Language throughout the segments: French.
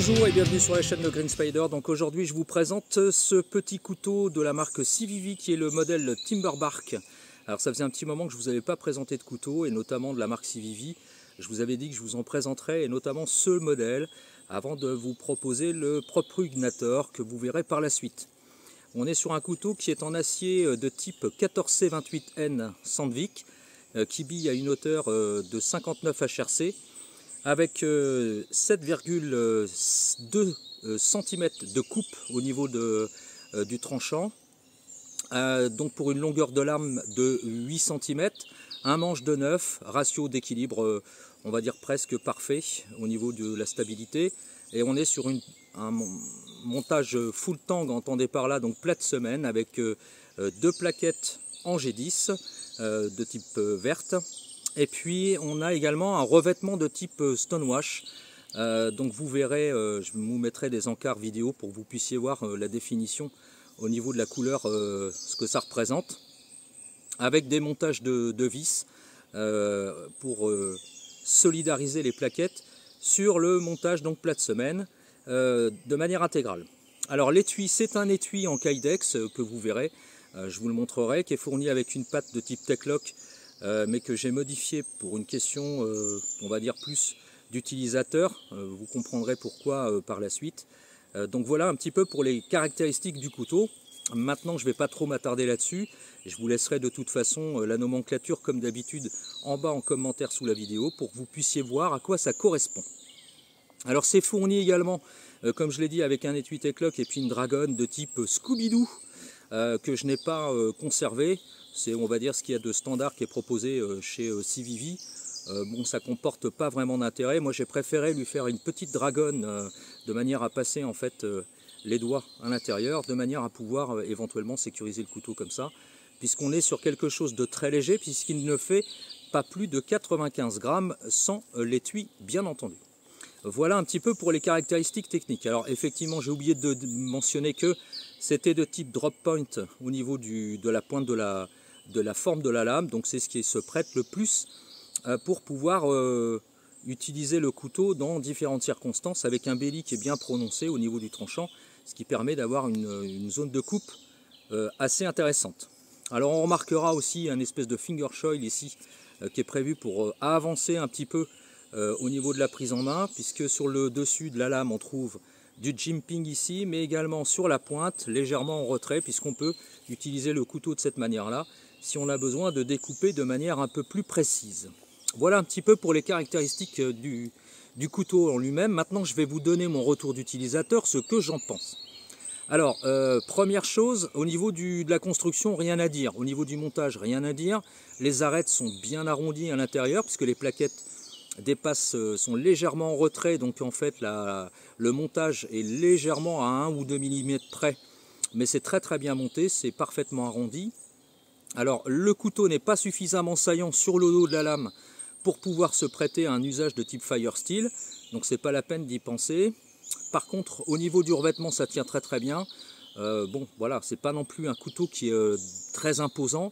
Bonjour et bienvenue sur la chaîne de Green Spider. Donc aujourd'hui je vous présente ce petit couteau de la marque Civivi qui est le modèle Timberbark. Alors ça faisait un petit moment que je ne vous avais pas présenté de couteau et notamment de la marque Civivi. Je vous avais dit que je vous en présenterais et notamment ce modèle avant de vous proposer le Propugnator que vous verrez par la suite. On est sur un couteau qui est en acier de type 14C28N Sandvik qui bille à une hauteur de 59 HRC. Avec 7,2 cm de coupe au niveau du tranchant, donc pour une longueur de lame de 8 cm, un manche de 9, ratio d'équilibre on va dire presque parfait au niveau de la stabilité, et on est sur un montage full tang, entendez par là, donc plate semaine avec deux plaquettes en G10 de type verte. Et puis on a également un revêtement de type Stonewash. Donc vous verrez, je vous mettrai des encarts vidéo pour que vous puissiez voir la définition au niveau de la couleur, ce que ça représente. Avec des montages de vis pour solidariser les plaquettes sur le montage donc plate semaine de manière intégrale. Alors l'étui, c'est un étui en Kydex que vous verrez, je vous le montrerai, qui est fourni avec une patte de type Techlock. Mais que j'ai modifié pour une question, on va dire plus d'utilisateur. Vous comprendrez pourquoi par la suite. Donc voilà un petit peu pour les caractéristiques du couteau. Maintenant, je ne vais pas trop m'attarder là-dessus. Je vous laisserai de toute façon la nomenclature comme d'habitude en bas en commentaire sous la vidéo pour que vous puissiez voir à quoi ça correspond. Alors c'est fourni également, comme je l'ai dit, avec un étui Techlock et puis une dragonne de type Scooby-Doo que je n'ai pas conservé. C'est, on va dire, ce qu'il y a de standard qui est proposé chez Civivi. Bon, ça comporte pas vraiment d'intérêt. Moi, j'ai préféré lui faire une petite dragonne de manière à passer en fait les doigts à l'intérieur, de manière à pouvoir éventuellement sécuriser le couteau comme ça, puisqu'on est sur quelque chose de très léger, puisqu'il ne fait pas plus de 95 grammes sans l'étui, bien entendu. Voilà un petit peu pour les caractéristiques techniques. Alors effectivement, j'ai oublié de mentionner que c'était de type drop point au niveau de la pointe de la forme de la lame, donc c'est ce qui se prête le plus pour pouvoir utiliser le couteau dans différentes circonstances avec un belly qui est bien prononcé au niveau du tranchant, ce qui permet d'avoir une zone de coupe assez intéressante. Alors on remarquera aussi un espèce de finger choil ici qui est prévu pour avancer un petit peu au niveau de la prise en main, puisque sur le dessus de la lame on trouve du jimping ici, mais également sur la pointe, légèrement en retrait, puisqu'on peut utiliser le couteau de cette manière-là, si on a besoin de découper de manière un peu plus précise. Voilà un petit peu pour les caractéristiques du couteau en lui-même. Maintenant, je vais vous donner mon retour d'utilisateur, ce que j'en pense. Alors, première chose, au niveau de la construction, rien à dire. Au niveau du montage, rien à dire. Les arêtes sont bien arrondies à l'intérieur, puisque les plaquettes sont légèrement en retrait, donc en fait le montage est légèrement à 1 ou 2 mm près, mais c'est très très bien monté, c'est parfaitement arrondi. Alors le couteau n'est pas suffisamment saillant sur le dos de la lame pour pouvoir se prêter à un usage de type fire steel, donc c'est pas la peine d'y penser. Par contre au niveau du revêtement ça tient très très bien. Bon voilà, c'est pas non plus un couteau qui est très imposant.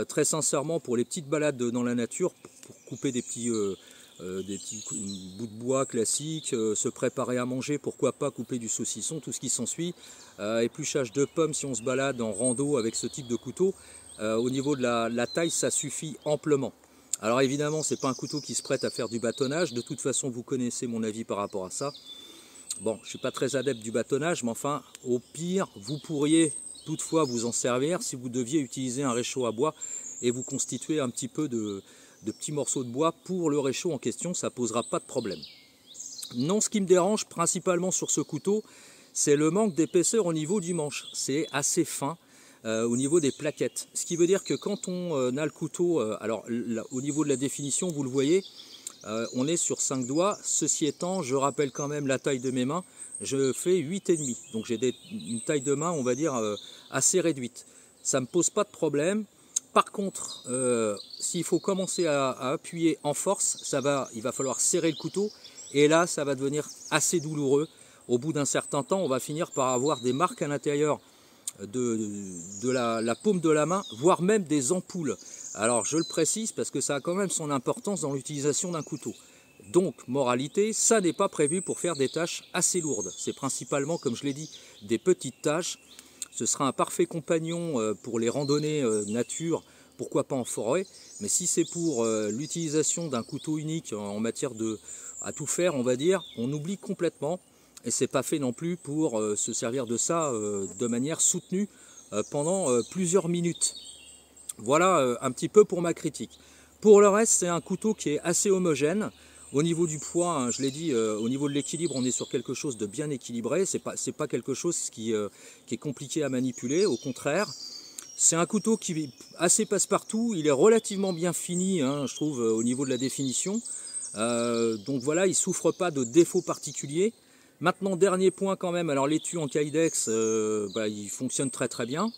Très sincèrement, pour les petites balades dans la nature, pour couper des petits bouts de bois classiques, se préparer à manger, pourquoi pas couper du saucisson, tout ce qui s'ensuit, épluchage de pommes si on se balade en rando avec ce type de couteau, au niveau de la taille ça suffit amplement. Alors évidemment c'est pas un couteau qui se prête à faire du bâtonnage, de toute façon vous connaissez mon avis par rapport à ça. Bon, je suis pas très adepte du bâtonnage, mais enfin au pire vous pourriez toutefois vous en servir si vous deviez utiliser un réchaud à bois et vous constituer un petit peu de petits morceaux de bois pour le réchaud en question, ça posera pas de problème. Non, ce qui me dérange principalement sur ce couteau, c'est le manque d'épaisseur au niveau du manche. C'est assez fin au niveau des plaquettes. Ce qui veut dire que quand on a le couteau, alors là, au niveau de la définition, vous le voyez, on est sur 5 doigts. Ceci étant, je rappelle quand même la taille de mes mains, je fais 8,5. Donc j'ai une taille de main, on va dire, assez réduite. Ça ne me pose pas de problème. Par contre, s'il faut commencer à appuyer en force, il va falloir serrer le couteau et là ça va devenir assez douloureux. Au bout d'un certain temps, on va finir par avoir des marques à l'intérieur de la paume de la main, voire même des ampoules. Alors je le précise parce que ça a quand même son importance dans l'utilisation d'un couteau. Donc, moralité, ça n'est pas prévu pour faire des tâches assez lourdes. C'est principalement, comme je l'ai dit, des petites tâches. Ce sera un parfait compagnon pour les randonnées nature, pourquoi pas en forêt. Mais si c'est pour l'utilisation d'un couteau unique en matière à tout faire, on va dire, on oublie complètement. Et c'est pas fait non plus pour se servir de ça de manière soutenue pendant plusieurs minutes. Voilà un petit peu pour ma critique. Pour le reste, c'est un couteau qui est assez homogène. Au niveau du poids, hein, je l'ai dit, au niveau de l'équilibre, on est sur quelque chose de bien équilibré. C'est pas quelque chose qui est compliqué à manipuler, au contraire. C'est un couteau qui est assez passe-partout. Il est relativement bien fini, hein, je trouve, au niveau de la définition. Donc voilà, il ne souffre pas de défauts particuliers. Maintenant, dernier point quand même, alors l'étui en Kydex, il fonctionne très très bien.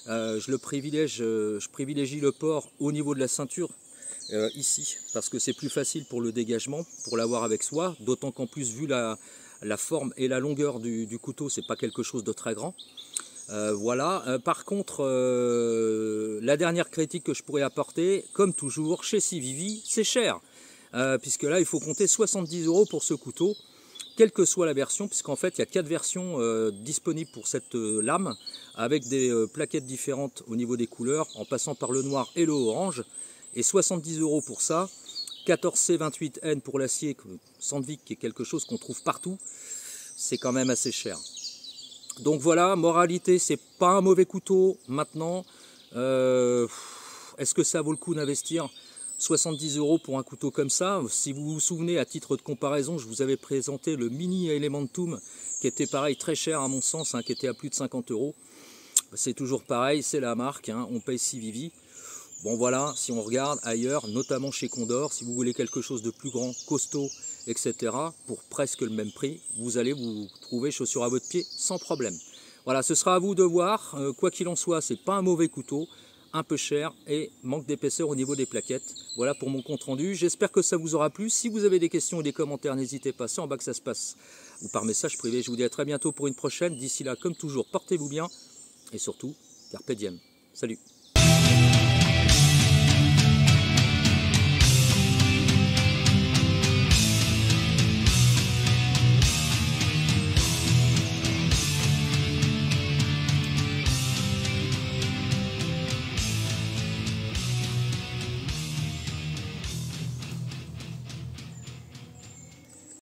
Je privilégie le port au niveau de la ceinture ici, parce que c'est plus facile pour le dégagement, pour l'avoir avec soi, d'autant qu'en plus, vu la forme et la longueur du couteau, c'est pas quelque chose de très grand. Voilà. Par contre, la dernière critique que je pourrais apporter, comme toujours, chez Civivi, c'est cher. Puisque là, il faut compter 70 € pour ce couteau, quelle que soit la version, puisqu'en fait, il y a 4 versions disponibles pour cette lame, avec des plaquettes différentes au niveau des couleurs, en passant par le noir et le orange. Et 70 € pour ça, 14C28N pour l'acier Sandvik, qui est quelque chose qu'on trouve partout, c'est quand même assez cher. Donc voilà, moralité, c'est pas un mauvais couteau. Maintenant, est-ce que ça vaut le coup d'investir 70 € pour un couteau comme ça? Si vous vous souvenez, à titre de comparaison, je vous avais présenté le Mini Elementum, qui était pareil, très cher à mon sens, hein, qui était à plus de 50 €. C'est toujours pareil, c'est la marque, hein, on paye Civivi. Bon voilà, si on regarde ailleurs, notamment chez Condor, si vous voulez quelque chose de plus grand, costaud, etc., pour presque le même prix, vous allez vous trouver chaussures à votre pied sans problème. Voilà, ce sera à vous de voir. Quoi qu'il en soit, c'est pas un mauvais couteau, un peu cher et manque d'épaisseur au niveau des plaquettes. Voilà pour mon compte rendu. J'espère que ça vous aura plu. Si vous avez des questions ou des commentaires, n'hésitez pas, c'est en bas que ça se passe, ou par message privé. Je vous dis à très bientôt pour une prochaine. D'ici là, comme toujours, portez-vous bien et surtout, carpe diem. Salut!